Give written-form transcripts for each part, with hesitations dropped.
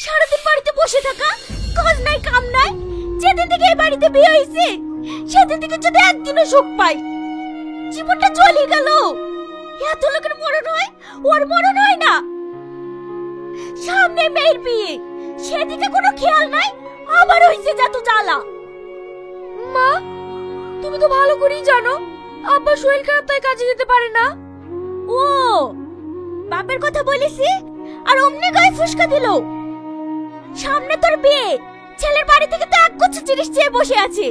সারাদিন বাড়িতে বসে থাকা, কাজ নাই কাম নাই। যেদিন থেকে এই বাড়িতে বিয়ে হয়েছে সেদিন থেকে যদি একদিনও সুখ পাই, জীবনটা চলে গেল। এত লোকের মরণ হয়, ওর মরণ হয় না। সামনে মেয়ের বিয়ে, সেদিকে কোনো খেয়াল নাই, আবার হইছে যত জ্বালা। মা, তুমি তো ভালো করেই জানো আব্বা শরীর খারাপ, তাই কাজে যেতে পারে না। ও বাপের কথা বলেছি আর অমনি গায়ে ফুসকা দিল। সামনে তোর বিয়ে, ছেলের বাড়ি থেকে তো একগুচ্ছ জিনিস চেয়ে বসে আছে।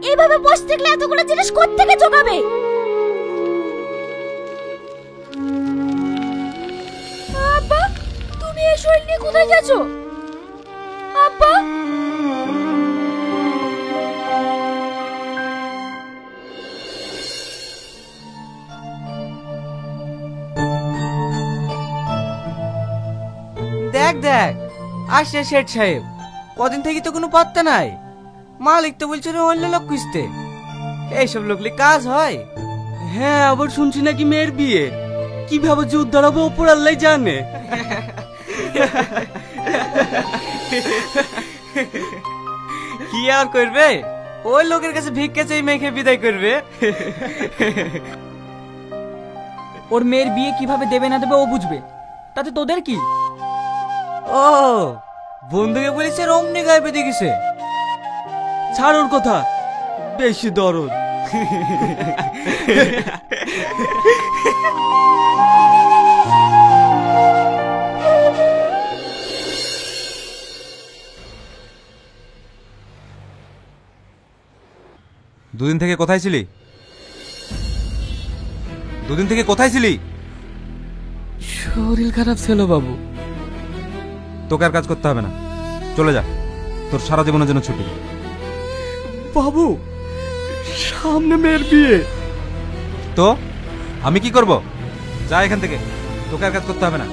এইভাবে বসে থাকলে এতগুলো জিনিস কোত্থেকে জোগাবে? আব্বা, তুমি এই শরীর নিয়ে কোথায় যাচ্ছ? আব্বা, দেখ দেখ আসছে শেঠ সাহেব। কদিন থেকে তো কোনো পাত্তা নাই। মালিক তো বলছে অন্য লোক খুঁজতে। এইসব লোকলি কাজ হয়? হ্যাঁ, আবার শুনছি নাকি মেয়ের বিয়ে। কিভাবে যে উদ্ধার হবে ওপর আল্লাহ জানে। কি আর করবে, ওই লোকের কাছে ভিক্ষা চাই মেখে বিদায় করবে। ওর মেয়ের বিয়ে কিভাবে দেবে না দেবে ও বুঝবে, তাতে তোদের কি? ও বন্ধুকে বলেছে অমনি গায়ে বেঁধে গেছে। ছাড় ওর কথা, বেশি দরদ। দুদিন থেকে কোথায় ছিলি? দুদিন থেকে কোথায় ছিলি? শরীর খারাপ ছিল বাবু। তোকে আর কাজ করতে হবে না, চলে যা। তোর সারা জীবনের জন্য ছুটি। বাবু, সামনে মেয়ের বিয়ে। তো আমি কি করব? যা এখান থেকে, তোকে আর কাজ করতে হবে না।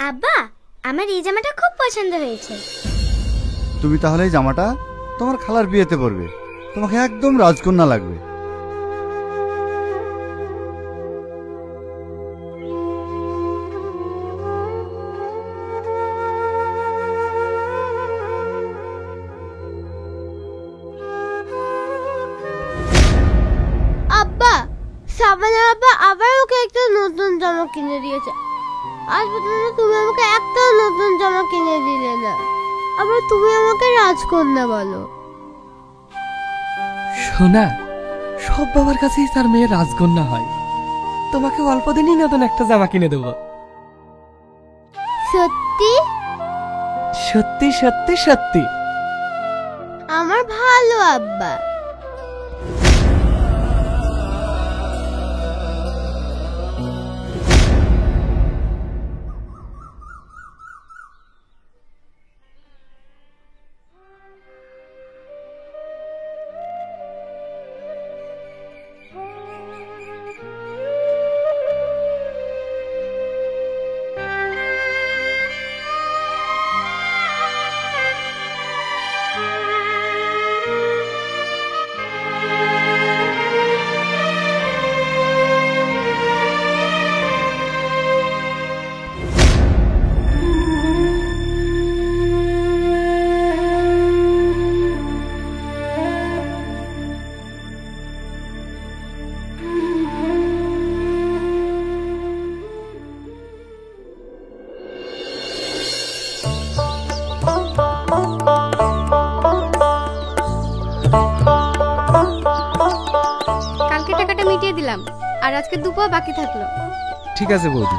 আব্বা, আমার এই জামাটা খুব পছন্দ হয়েছে। তুমি তাহলে এই জামাটা তোমার খালার বিয়েতে পরবে। তোমাকে একদম রাজকন্যা লাগবে। আব্বা, সাবানা বাবা আবার ওকে একটা নতুন জামা কিনে দিয়েছে। আজ পর্যন্ত তুমি আমাকে একটা নতুন জামা কিনে দিলে না, আবার তুমি আমাকে রাজকন্যা বলো। সোনা, সব বাবার কাছেই তার মেয়ে রাজকন্যা হয়। তোমাকে অল্প দিনই নতুন একটা জামা কিনে দেবো। সত্যি সত্যি সত্যি সত্যি। আমার ভালো আব্বা। মিটিয়ে দিলাম, আর আজকে দুপুর বাকি থাকলো। ঠিক আছে বৌদি।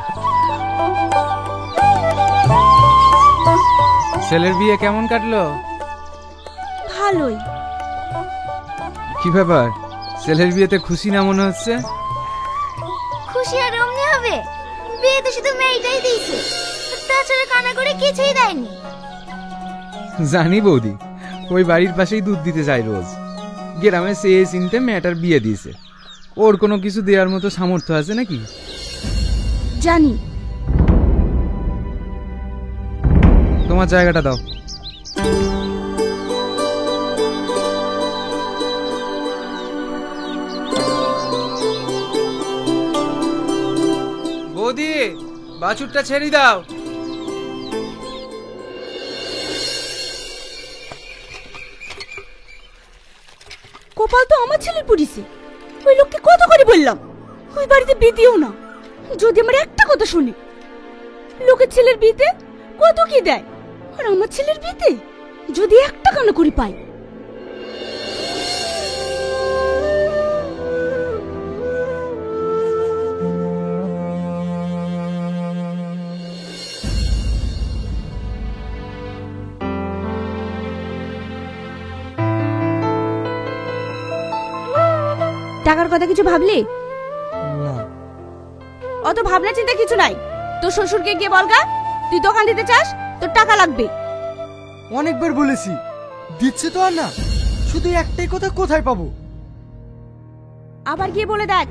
ছেলের বিয়ে কেমন কাটলো? ভালোই। কি ব্যাপার, ছেলের বিয়েতে খুশি না মনে হচ্ছে? খুশি আর অমনি হবে? বিয়ে তো শুধু মেয়েটাই দিয়েছে, তাছাড়া কানা করে কিছুই দেয়নি। জানি বৌদি, ওই বাড়ির পাশেই দুধ দিতে যায় রোজ। গ্রামে চেয়ে চিনতে মেয়েটার বিয়ে দিয়েছে। ওর কোনো কিছু দেওয়ার মতো সামর্থ্য আছে নাকি? জানি। তোমার জায়গাটা দাও। বৌদি, বাছুরটা ছেড়ে দাও। কপাল তো আমার ছেলের পড়িছে। ওই লোককে কত করে বললাম ওই বাড়িতে বিয়ে দিও না, যদি আমার একটা কথা শুনে। লোকের ছেলের বিয়েতে কত কি দেয়, আর আমার ছেলের বিয়েতে যদি একটা কানা করে পাই। টাকার কথা কিছু ভাবলি? না। অত ভাবনা চিন্তা কিছু নাই। তোর শ্বশুরকে গিয়ে বলগা তুই দোকান দিতে চাস, তোর টাকা লাগবে। অনেকবার বলেছি, দিচ্ছে তো আর না, শুধু একটাই কথা, কোথায় পাবো? আবার গিয়ে বলে দেখ,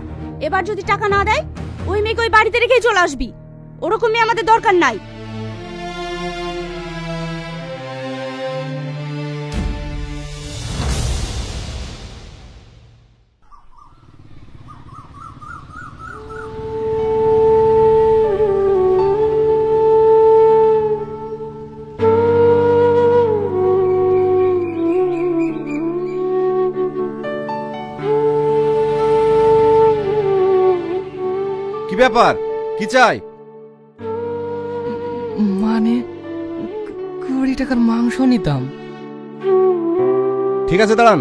এবার যদি টাকা না দেয় ওই মেয়েকে ওই বাড়িতে রেখেই চলে আসবি। ওরকম মেয়ে আমাদের দরকার নাই। কি ব্যাপার, কি চাই? মানে 20 টাকার মাংস নিতাম। ঠিক আছে, দাঁড়ান।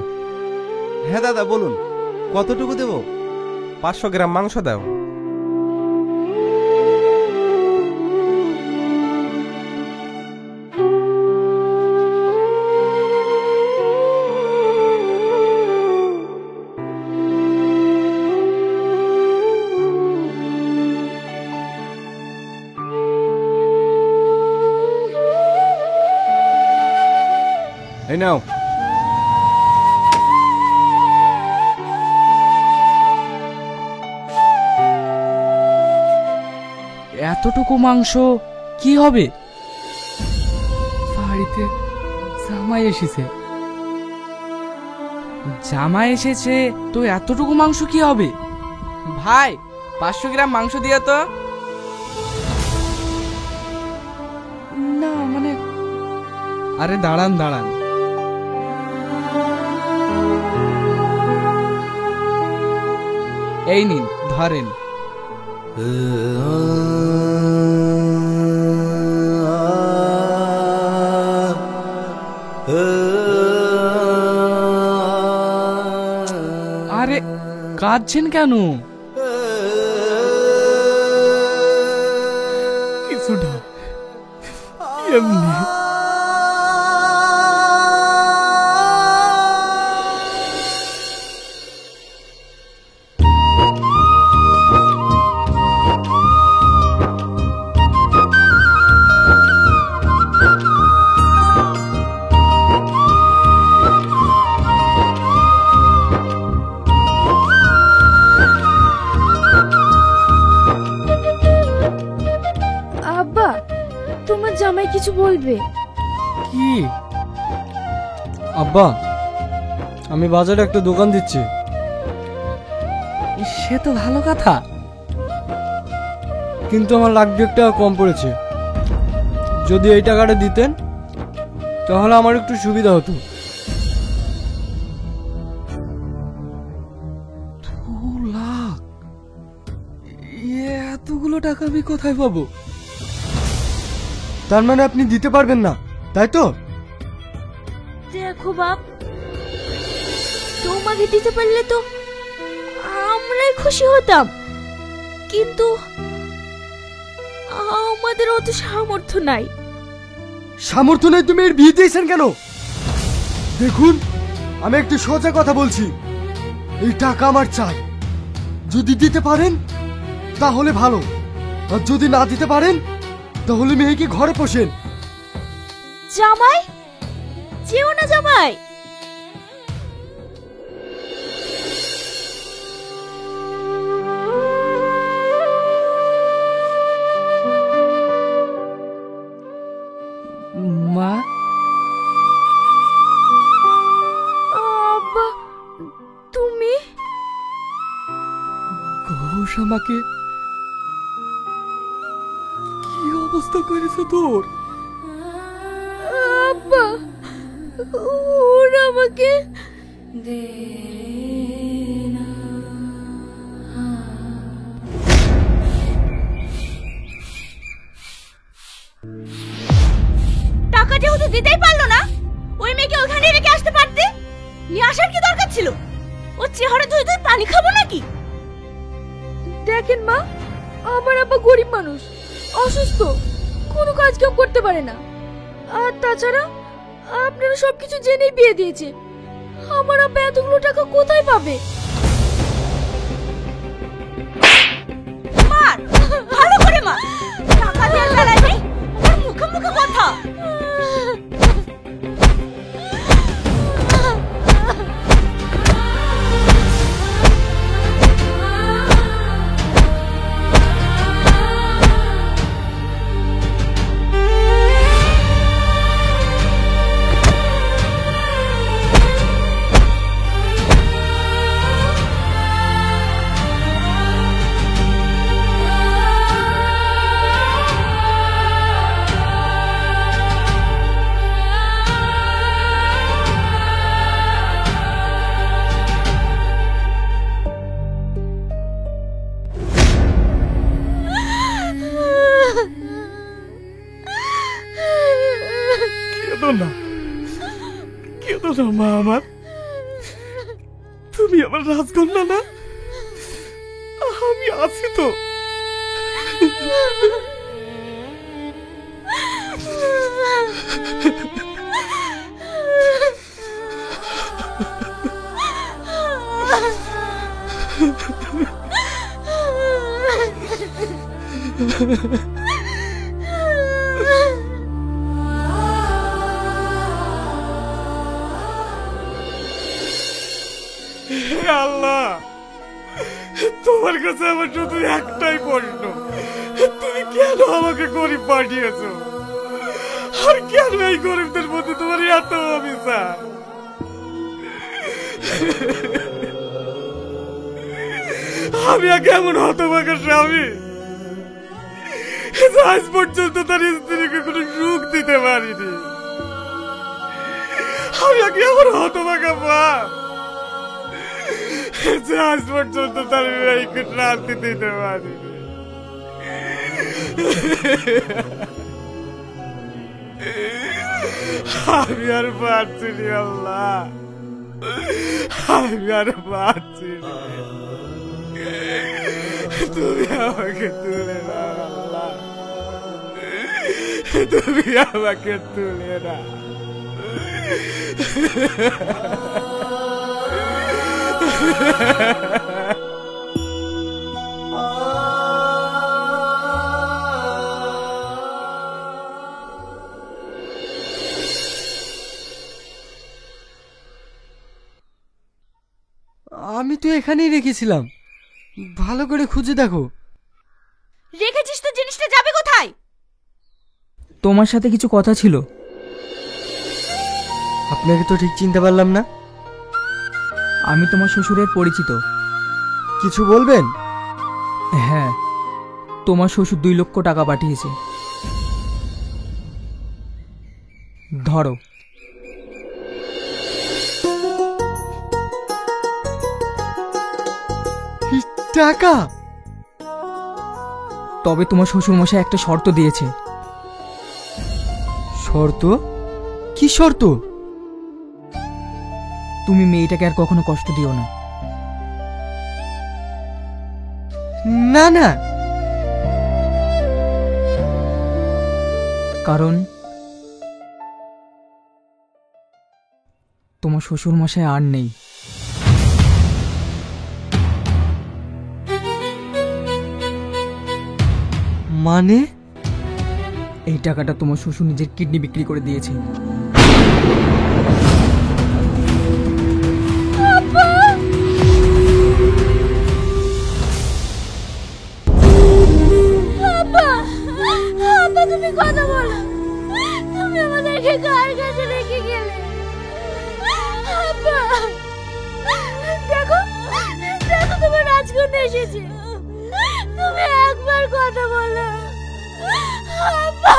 হ্যাঁ দাদা, বলুন কতটুকু দেব? 500 গ্রাম মাংস দাও। এই নাও। এতটুকু মাংস কি হবে? বাড়িতে জামাই এসেছে। জামাই এসেছে তো এতটুকু মাংস কি হবে? ভাই, 500 গ্রাম মাংস দিয়া তো। না মানে, আরে দাঁড়ান দাঁড়ান, এই নিন ধরেন। আরে কাঁদছেন কেন? কিছুটা এমনি। আব্বা, তোমার জামাই কিছু বলবে? কি? আব্বা, আমি বাজারে একটা দোকান দিচ্ছি। সে তো ভালো কথা, কিন্তু আমার লাখ 2 টাকা কম পড়েছে। যদি এই টাকাটা দিতেন তাহলে আমার একটু সুবিধা হতো। 2 লাখ? এতগুলো টাকা আমি কোথায় পাবো? তার মানে আপনি দিতে পারবেন না, তাই তো? দেখো বাপ, তোমাকে দিতে পারলে তো আমরাই খুশি হতাম, কিন্তু আমাদের অত সামর্থ্য নাই। সামর্থ্য নেই? তুমি এর বিয়ে দিয়েছেন কেন? দেখুন, আমি একটু সোজা কথা বলছি, এই টাকা আমার চাই। যদি দিতে পারেন তাহলে ভালো, আর যদি না দিতে পারেন তাহলে মেয়েকে ঘরে পোষেন। জামাই, যেও না জামাই। মা, আব্বা তুমি? ঘোষ আমাকে কি অবস্থা করেছে তোর? আব্বা ওরা আমাকে টাকা যেহেতু দিতেই পারলো না, ওই মেয়েকে ওখানে রেখে আসতে পারতে। নিয়ে আসার কি দরকার ছিল? ও চেহারা ধুই ধুই পানি খাবো নাকি? দেখেন মা, আমার আব্বা গরিব মানুষ, অসুস্থ, কোনো কাজ কাম করতে পারে না। আর তাছাড়া আপনারা সবকিছু জেনেই বিয়ে দিয়েছে। আমার আব্বা এতগুলো টাকা কোথায় পাবে? মার, ভালো করে মার। টাকা দেওয়ার বেলায় নেই, ওর মুখে মুখে কথা। কেঁদো না মা আমার, তুমি আমার রাজকন্যা না? আমি আছি তো। আল্লাহ, তোমার কাছে আমার শুধু একটাই প্রশ্ন, তুমি কেন আমাকে গরিব পাঠিয়েছো? আর কেন এই গরিবদের মধ্যে তোমার এত অবিচার? আমি কেমন হতভাগা স্বামী, আজ পর্যন্ত তার স্ত্রীকে কোনো সুখ দিতে পারিনি। আমি কেমন হতভাগা বাপ, আজ পর্যন্ত তার মেয়েকে শান্তি দিতে পারিনি। আমি আর পারছি না আল্লাহ, আমি আর পারছি না। তুমি আমাকে তুলে নাও আল্লাহ, তুমি আমাকে তুলে নাও। আমি তো এখানেই রেখেছিলাম, ভালো করে খুঁজে দেখো। রেখেছিস তো, জিনিসটা যাবে কোথায়? তোমার সাথে কিছু কথা ছিল। আপনাকে তো ঠিক চিনতে পারলাম না। আমি তোমার শ্বশুরের পরিচিত। কিছু বলবেন? হ্যাঁ, তোমার শ্বশুর 2 লক্ষ টাকা পাঠিয়েছে। ধরো। টাকা? তবে তোমার শ্বশুর মশাই একটা শর্ত দিয়েছে। শর্ত? কি শর্ত? তুমি মেয়েটাকে আর কখনো কষ্ট দিও না। না না, কারণ তোমার শ্বশুর মশাই আর নেই। মানে? এই টাকাটা তোমার শ্বশুর নিজের কিডনি বিক্রি করে দিয়েছে। কথা বলো, তুমি আমাদেরকে কার কাছে রেখে গেলে? আব্বা, দেখো দেখো তোমার রাজকন্যা এসেছে, তুমি একবার কথা বলো আব্বা।